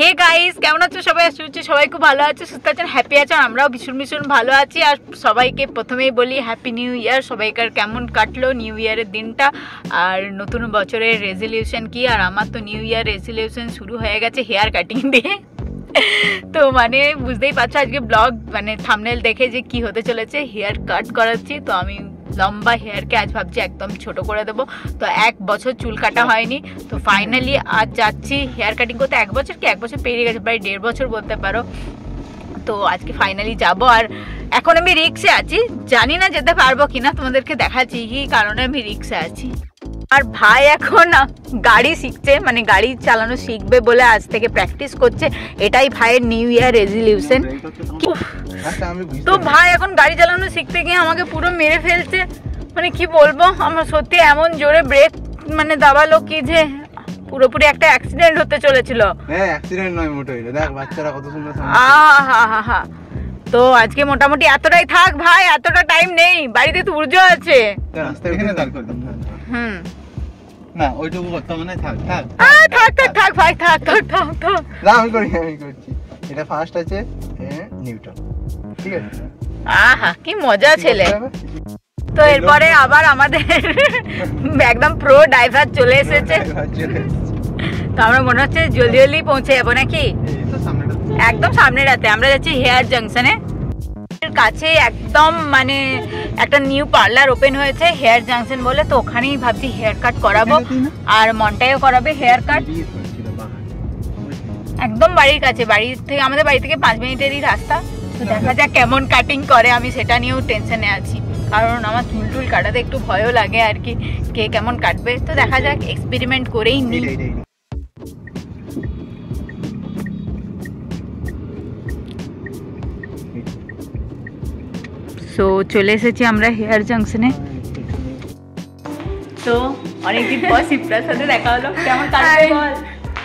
Hey guys, কেমন আছো সবাই? আশা করছি সবাই খুব ভালো আছে, সুস্থ আছেন, হ্যাপি আছেন। আমরাও ভীষণ ভীষণ ভালো আছি। আর সবাইকে প্রথমেই বলি হ্যাপি নিউ ইয়ার। সবাইকার কেমন কাটলো নিউ ইয়ারের দিনটা, আর নতুন বছরের রেজলিউশন কি? আর আমার তো নিউ ইয়ার রেজলিউশন শুরু হয়ে গেছে হেয়ার কাটিং দিয়ে। তো মানে বুঝতেই পারছো আজকে ব্লগ মানে থাম্বনেল দেখে যে কি হতে চলেছে, হেয়ার কাট করাচ্ছি। তো আমি লম্বা হেয়ারকে আজ ভাবছি একদম ছোট করে দেবো। তো 1 বছর চুল কাটা হয়নি, তো ফাইনালি আজ যাচ্ছি হেয়ার কাটিং করতে। 1 বছর কি 1 বছর পেরিয়ে গেছে, প্রায় 1.5 বছর বলতে পারো। তো আজকে ফাইনালি যাব। আর এখন আমি রিক্সে আছি, জানি না যেতে পারবো কিনা, তোমাদেরকে দেখাচ্ছি কি কারণে আমি রিক্সে আছি। আর ভাই এখন গাড়ি শিখছে, মানে গাড়ি চালানো শিখবে বলে আজ থেকে প্র্যাকটিস করছে। এটাই ভাইয়ের নিউ ইয়ার রেজলিউশন। তো ভাই এখন গাড়ি চালানো শিখতে গিয়ে আমাকে পুরো মেরে ফেলছে, মানে কি বলবো। আমার সত্যি এমন জোরে ব্রেক মানে দাবালো কি যে পুরোপুরি একটা অ্যাক্সিডেন্ট হতে চলেছিল। অ্যাক্সিডেন্ট নয় মোটো, দেখ বাচ্চারা কত সুন্দর। তো আজকে মোটামুটি এতটাই থাক ভাই, এতটা টাইম নেই, বাড়িতে তো পুজো আছে। না ওইটুকু করতে মানে থাক ভাই থাক। না আমি করছি। এটা ফার্স্ট আছে নিউটন, ঠিক আছে? কি মজা ছেলে। তো এরপরে আবার আমাদের একদম প্রো ড্রাইভার চলে এসেছে। তো আমরা মনে হচ্ছে জলদি জলদি পৌঁছে যাবো নাকি? একদম সামনে রাতে আমরা যাচ্ছি হেয়ার জাংশনে কাছে, একদম মানে একটা নিউ পার্লার ওপেন হয়েছে হেয়ার জাংশন বলে। তো ওখানেই ভাবছি হেয়ার কাট করাবো, আর মনটাইও করাবে হেয়ার কাট। একদম বাড়ির কাছে, আমাদের বাড়ি থেকে 5 মিনিটেরই রাস্তা। তো দেখা যাক কেমন কাটিং করে, আমি সেটা নিয়েও টেনশনে আছি, কারণ আমার চুল কাটাতে একটু ভয়ও লাগে আর কি, কে কেমন কাটবে। তো দেখা যাক, এক্সপেরিমেন্ট করেই নিই। তো চলে এসেছি আমরা হেয়ার জাংশনে। তো অনেকদিন পর শিপ্রার সাথে দেখা হলো, কেমন কাটবে বল?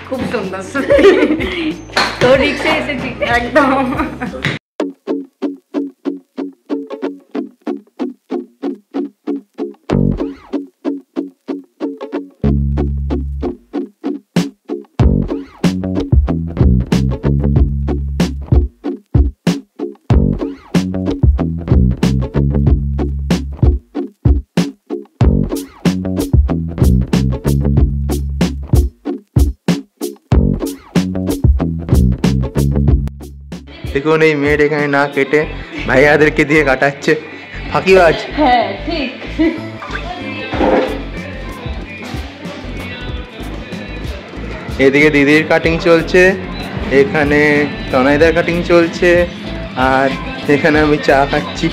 খুব সুন্দর তো রিক্সে এসেছি একদম। দেখুন এই মেয়ের এখানে না কেটে ভাইয়াদেরকে দিয়ে কাটাচ্ছে, ফাঁকিবাজ। হ্যাঁ ঠিক। এদিকে দিদির কাটিং চলছে, এখানে তনয়দার কাটিং চলছে, আর এখানে আমি চা খাচ্ছি।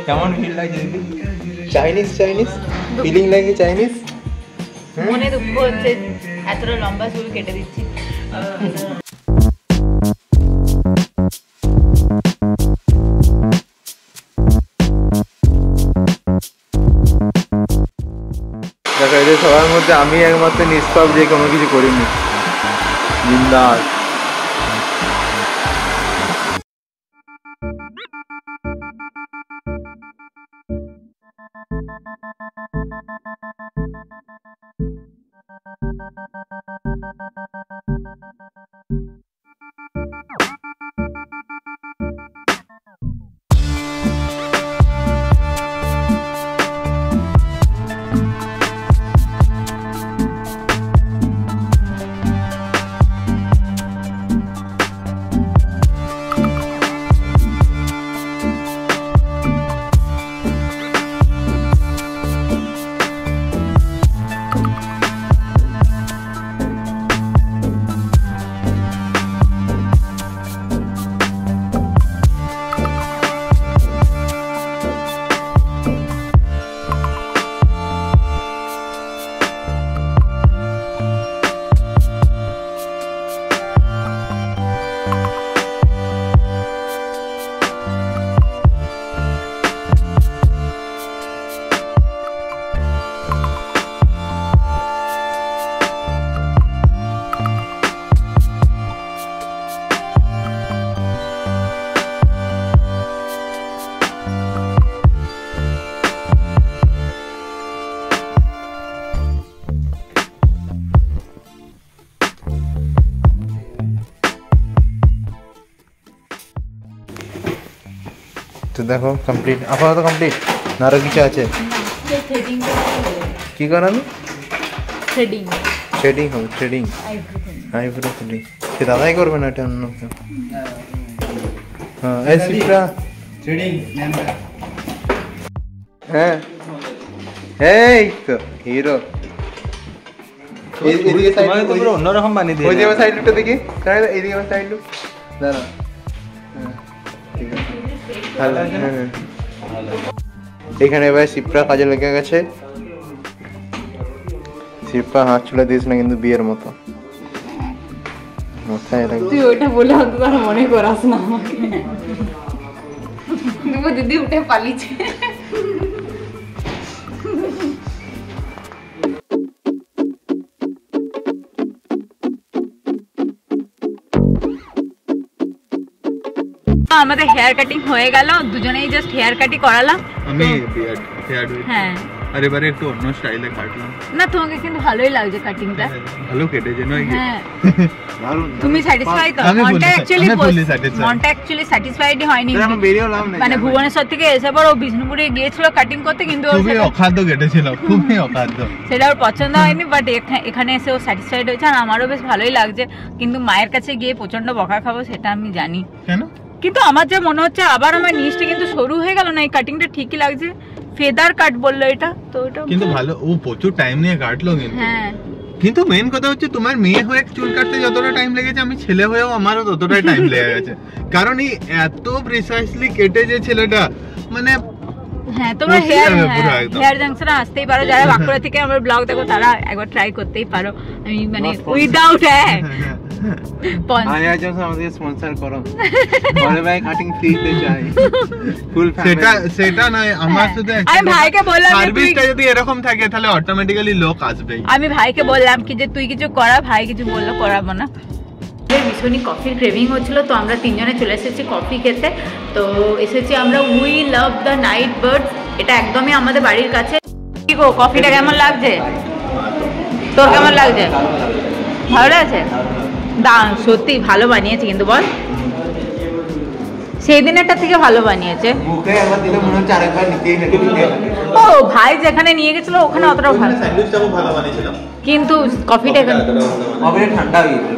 কেমন ফিল লাগছে? চাইনিজ ফিলিং লাগে, চাইনিজ। মনে দুঃখ হচ্ছে এতটা লম্বা চুল কেটে দিচ্ছি। দেখো এদের সবার মধ্যে আমি একমাত্র নিষ্পাপ যে কোনো কিছু করিনি। বিন্দাস। দেখো কমপ্লিট, আপাতত কমপ্লিট না আরো কিছু আছে? কি করানো? থ্রেডিং। থ্রেডিং হবে, থ্রেডিং, আইব্রো থ্রেডিং। সে দাদাই করবে না, এটা অন্য কেউ। হ্যাঁ এই সিপটা থ্রেডিং। হ্যাঁ এই তো হিরো। এইদিকে সাইড পুরো অন্যরকম বানিয়ে দিয়ে। ওই যে সাইড লুকটা দেখি, তাহলে এইদিকে সাইড লুক দাঁড়া। হ্যাঁ ঠিক আছে, ভালো। হ্যাঁ এখানে এবার শিপ্রা কাজে লেগে গেছে। শিপ্রা হাত চুলে দিস না কিন্তু বিয়ের মতো মাথায় রাখ। তুই ওইটা বলে অন্তত আর মনে করাস না আমাকে। দিদি উঠে পালিয়েছে। আমাদের হেয়ার কাটিং হয়ে গেল, দুজনেই জাস্ট হেয়ার কাটই করালাম। আমি হেয়ার হ্যাঁ আর এবারে একটু অন্য স্টাইলে কাটলাম। না তোমাকে কিন্তু ভালোই লাগছে কাটিংটা, ভালো কেটেছে নয় কি? হ্যাঁ তুমি স্যাটিসফাই তো? মনটা অ্যাকচুয়ালি স্যাটিসফাইড হয়নি। মানে ভুবনেশ্বর থেকে এসে পর ও বিষ্ণুপুরে গিয়েছিল কাটিং করতে, কিন্তু খুবই অখাদ্য কেটেছিল, খুবই অখাদ্য। সেটা ওর পছন্দ হয়নি, বাট এখানে এসে ও স্যাটিসফাইড হয়েছে। আর আমারও বেশ ভালোই লাগছে, কিন্তু মায়ের কাছে গিয়ে প্রচন্ড বকা খাবো সেটা আমি জানি। কেন? কিন্তু আমার যা মনে হচ্ছে আবার আমার নিচটা কিন্তু সরু হয়ে গেল না, এই কাটিংটা ঠিকই লাগছে। ফেদার কাট বললো এটা, তো এটা কিন্তু ভালো, ও প্রচুর টাইম নিয়ে কাটলো কিন্তু। হ্যাঁ কিন্তু মেইন কথা হচ্ছে তোমার মেয়ে হয়ে চুল কাটতে যতটা টাইম লেগেছে, আমি ছেলে হয়েও আমারও ততটাই টাইম লেগে গেছে। কারণ এই এত প্রিসাইসলি কেটে যে ছেলেটা, মানে হ্যাঁ তোমরা হেয়ার জাংশনে আসতেই পারো, যারা বাঁকুড়া থেকে আমার ব্লগ দেখো তারা একবার ট্রাই করতেই পারো। আমি মানে উইদাউট আমাদের স্পন্সর করো, বড় ভাই কাটিং ফ্রিতে চাই ফুল ফ্যামিলি। সেটা নয়, আমার শুধু আমি ভাইকে বললাম সার্ভিসটা যদি এরকম থাকে তাহলে অটোমেটিক্যালি লোক আসবে। আমি ভাইকে বললাম কি যে তুই কিছু করা, ভাই কিছু বললো করাবো না। ভীষণই কফির ক্রেভিং হচ্ছিল, তো আমরা তিনজনে চলে এসেছি কফি খেতে। তো এসেছি আমরা we love the night birds, এটা একদমই আমাদের বাড়ির কাছে। কি গো কফিটা কেমন লাগছে? তোর কেমন লাগছে? ভালো লাগছে? সত্যি ভালো বানিয়েছে কিন্তু বল, সেই দিনেরটা থেকে ভালো বানিয়েছে। ও ভাই যেখানে নিয়ে গেছিল ওখানে অতটাও ভালো, কিন্তু কফিটা ঠান্ডা হয়ে গেছে।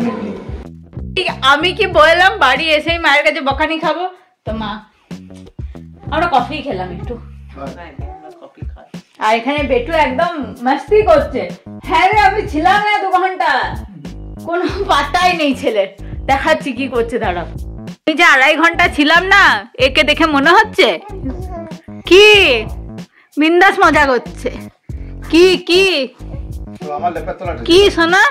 আমি কি বললাম বাড়ি এসেই মায়ের কাছে বকানি খাবো, তো মা আমরা কফি খেলাম একটু। আর এখানে বেটু একদম মস্তি করছে। হ্যাঁ রে আমি ছিলাম না 2 ঘন্টা, কোনো পাত্তাই নেই ছেলের। দেখাচ্ছি কি করছে, দাঁড়াও। আমি যে 2.5 ঘন্টা ছিলাম না, একে দেখে মনে হচ্ছে কি বিন্দাস মজা করছে। কি কি কি শোনা?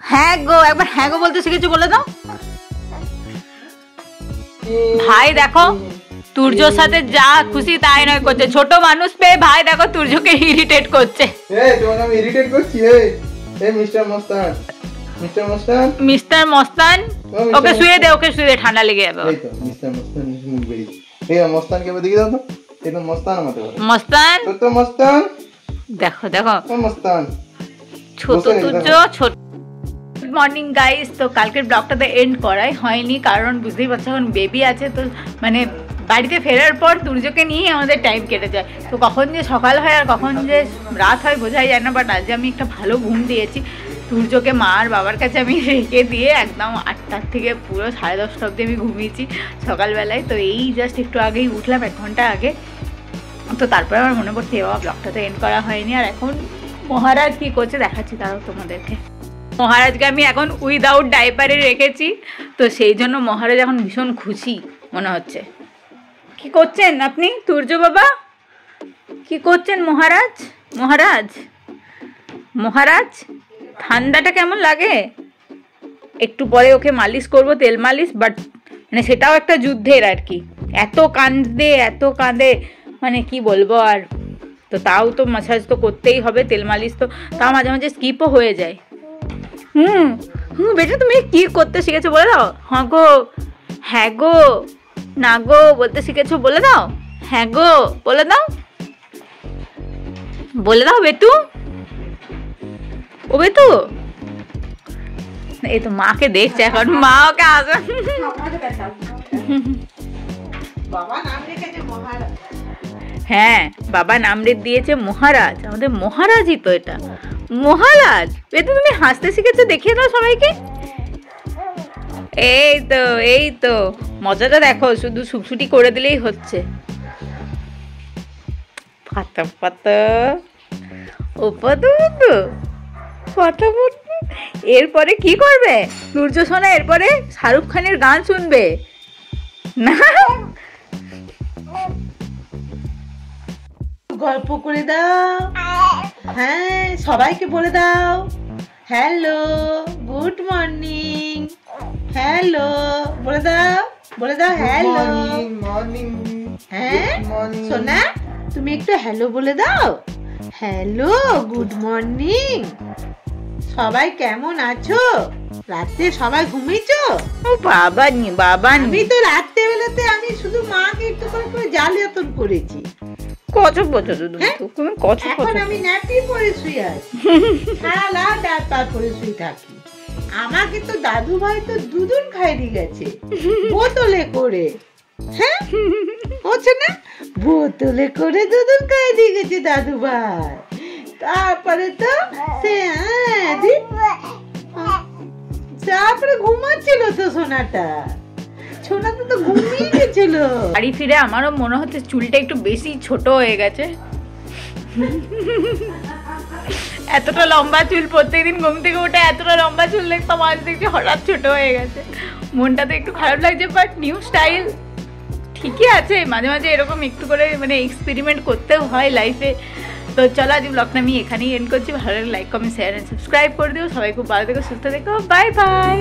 হ্যাঁ গো, একবার হ্যাঁ গো বলতে শিখেছো, বলে দাও। ভাই দেখো তুর্যর সাথে যা খুশি তাই নয় করছে, ছোট মানুষ পেয়ে ভাই দেখো তুর্যকে ইরিটেট করছে। ইরিটেট করছি মিস্টার মস্তান, মিস্টার মস্তান, মিস্টার মস্তান, ওকে শুয়ে দে, ওকে শুয়ে দে, ঠান্ডা লেগে যাবে। এই তো মিস্টার মস্তান মুখ বেরিয়ে। এই মস্তান কে দেখি দাও তো, এটা মস্তান আমাদের মস্তান, তো মস্তান দেখো দেখো মস্তান ছোট তুর্য ছোট। গুড মর্নিং গাইস, তো কালকের ব্লগটা তো এন্ড করাই হয়নি, কারণ বুঝতেই পারছো এখন বেবি আছে। তো মানে বাড়িতে ফেরার পর তুর্যকে নিয়ে আমাদের টাইম কেটে যায়, তো কখন যে সকাল হয় আর কখন যে রাত হয় বোঝাই যায় না। বাট আজ আমি একটা ভালো ঘুম দিয়েছি। তুর্যকে মা আর বাবার কাছে আমি রেখে দিয়ে একদম 8টার থেকে পুরো 10:30 অবধি আমি ঘুমিয়েছি সকালবেলায়। তো এই জাস্ট একটু আগেই উঠলাম, 1 ঘন্টা আগে। তো তারপরে আমার মনে পড়ছে বাবা ব্লগটা তো এন্ড করা হয়নি। আর এখন মহারাজ কি করছে দেখাচ্ছি তারাও তোমাদেরকে। মহারাজকে আমি এখন উইদাউট ডাইপারে রেখেছি, তো সেই জন্য মহারাজ এখন ভীষণ খুশি মনে হচ্ছে। কি করছেন আপনি তুর্য বাবা? কি করছেন মহারাজ? মহারাজ মহারাজ ঠান্ডাটা কেমন লাগে? একটু পরে ওকে মালিশ করব, তেল মালিশ, বাট মানে সেটাও একটা যুদ্ধের আর কি। এত কাঁদে মানে কি বলবো আর। তো তাও তো মাসাজ তো করতেই হবে, তেল মালিশ তো তাও মাঝে মাঝে স্কিপও হয়ে যায়। বেটা তুমি কি করতে শিখেছো বলে দাও। হ্যাঁ গো, হ্যাঁ গো, না গো বলতে শিখেছো বলে দাও। হ্যাঁ গো বলে দাও, বলে দাও বেটু। ও বেটু, এই তো মাকে দেখছে এখন, মা ওকে আসবে। বাবা নাম রেখেছে মহারাজ। হ্যাঁ বাবা নাম দিয়েছে মহারাজ, আমাদের মহারাজই তো এটা, মহারাজ। এতে তুমি হাসতে শিখেছো, দেখিয়ে দাও সবাইকে। এই তো মজাটা দেখো, শুধু সুপসুটি করে দিলেই হচ্ছে। পাতা পাতা ও পাতা পাতা পাতা পাতা। এরপরে কি করবে সূর্য সোনা? এরপরে শাহরুখ খানের গান শুনবে না? গল্প করে দাও। হ্যাঁ সবাইকে বলে দাও হ্যালো গুড মর্নিং। হ্যালো বলে দাও, বলে দাও হ্যালো। মর্নিং। হ্যাঁ সোনা তুমি একটু হ্যালো বলে দাও। Hello good morning. সবাই কেমন আছো? রাতে সবাই ঘুমিয়েছো? ও বাবা আমি তো রাত্রে বেলাতে আমি শুধু মাকে একটু করে জ্বালিয়াতন করেছি। এখন আমি ন্যাপি পরে শুয়ে আছি, সারা ডাক্তার পরে শুয়ে থাকি। আমাকে তো দাদু ভাই তো দুধুন খাই দিয়ে গেছে বোতলে করে। হ্যাঁ হচ্ছে না, বোতলে করে দুধুন খাই দিয়ে গেছে দাদু ভাই। তারপরে তো সে তারপরে ঘুমাচ্ছিল তো সোনাটা, সোনাটা তো ঘুমিয়ে গেছিল। বাড়ি ফিরে আমারও মনে হচ্ছে চুলটা একটু বেশি ছোট হয়ে গেছে। এতটা লম্বা চুল, প্রত্যেকদিন ঘুম থেকে উঠে এতটা লম্বা চুল দেখতাম, আজ দেখছি হঠাৎ ছোট হয়ে গেছে। মনটা তো একটু খারাপ লাগছে, বাট নিউ স্টাইল ঠিকই আছে। মাঝে মাঝে এরকম একটু করে মানে এক্সপেরিমেন্ট করতেও হয় লাইফে। তো চলো আজ ব্লগটা আমি এখানেই এন্ড করছি। ভালো লাগলে like comment share and subscribe করে দিও। সবাই খুব ভালো থেকো, সুস্থ থেকো, বাই বাই।